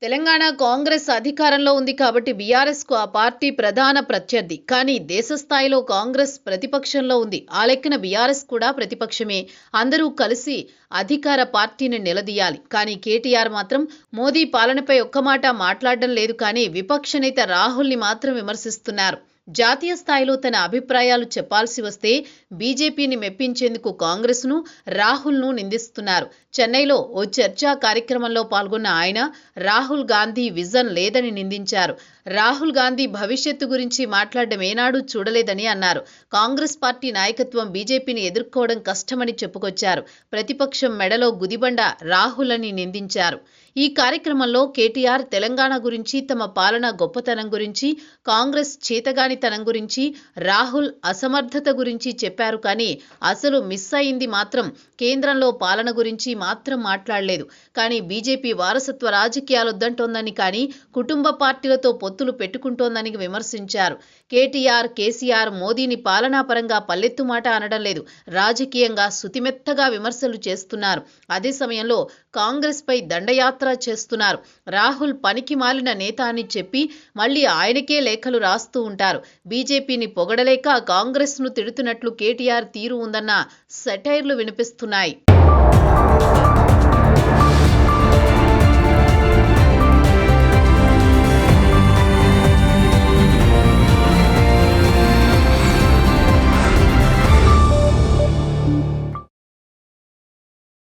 తెలంగాణ కాంగ్రెస్ అధికారంలో ఉంది కాబట్టి బీఆర్ఎస్కు ఆ పార్టీ ప్రధాన ప్రత్యర్థి. కానీ దేశ స్థాయిలో కాంగ్రెస్ ప్రతిపక్షంలో ఉంది. ఆ లెక్కన బీఆర్ఎస్ కూడా ప్రతిపక్షమే. అందరూ కలిసి అధికార పార్టీని నిలదీయాలి. కానీ కేటీఆర్ మాత్రం మోదీ పాలనపై ఒక్క మాట మాట్లాడడం లేదు. కానీ విపక్ష నేత రాహుల్ని మాత్రం విమర్శిస్తున్నారు. జాతీయ స్థాయిలో తన అభిప్రాయాలు చెప్పాల్సి వస్తే బీజేపీని మెప్పించేందుకు కాంగ్రెస్ను, రాహుల్ను నిందిస్తున్నారు. చెన్నైలో ఓ చర్చా కార్యక్రమంలో పాల్గొన్న ఆయన రాహుల్ గాంధీ విజన్ లేదని నిందించారు. రాహుల్ గాంధీ భవిష్యత్తు గురించి మాట్లాడడం ఏనాడూ చూడలేదని అన్నారు. కాంగ్రెస్ పార్టీ నాయకత్వం బీజేపీని ఎదుర్కోవడం కష్టమని చెప్పుకొచ్చారు. ప్రతిపక్షం మెడలో గుదిబండ రాహుల్ అని నిందించారు. ఈ కార్యక్రమంలో కేటీఆర్ తెలంగాణ గురించి, తమ పాలన గొప్పతనం గురించి, కాంగ్రెస్ చేతగానితనం గురించి, రాహుల్ అసమర్థత గురించి చెప్పారు. కానీ అసలు మిస్ అయింది మాత్రం కేంద్రంలో పాలన గురించి మాత్రం మాట్లాడలేదు. కానీ బీజేపీ వారసత్వ రాజకీయాలొద్దంటోందని, కానీ కుటుంబ పార్టీలతో పొత్తులు పెట్టుకుంటోందని విమర్శించారు. కేటీఆర్, కేసీఆర్ మోదీని పాలనాపరంగా పల్లెత్తు మాట అనడం లేదు. రాజకీయంగా సుతిమెత్తగా విమర్శలు చేస్తున్నారు. అదే సమయంలో కాంగ్రెస్ పై దండయాత్ర చేస్తున్నారు. రాహుల్ పనికి మాలిన నేత అని చెప్పి మళ్ళీ ఆయనకే లేఖలు రాస్తూ ఉంటారు. బీజేపీని పొగడలేక కాంగ్రెస్ను తిడుతున్నట్లు కేటీఆర్ తీరు ఉందన్న సెటైర్లు వినిపిస్తున్నాయి.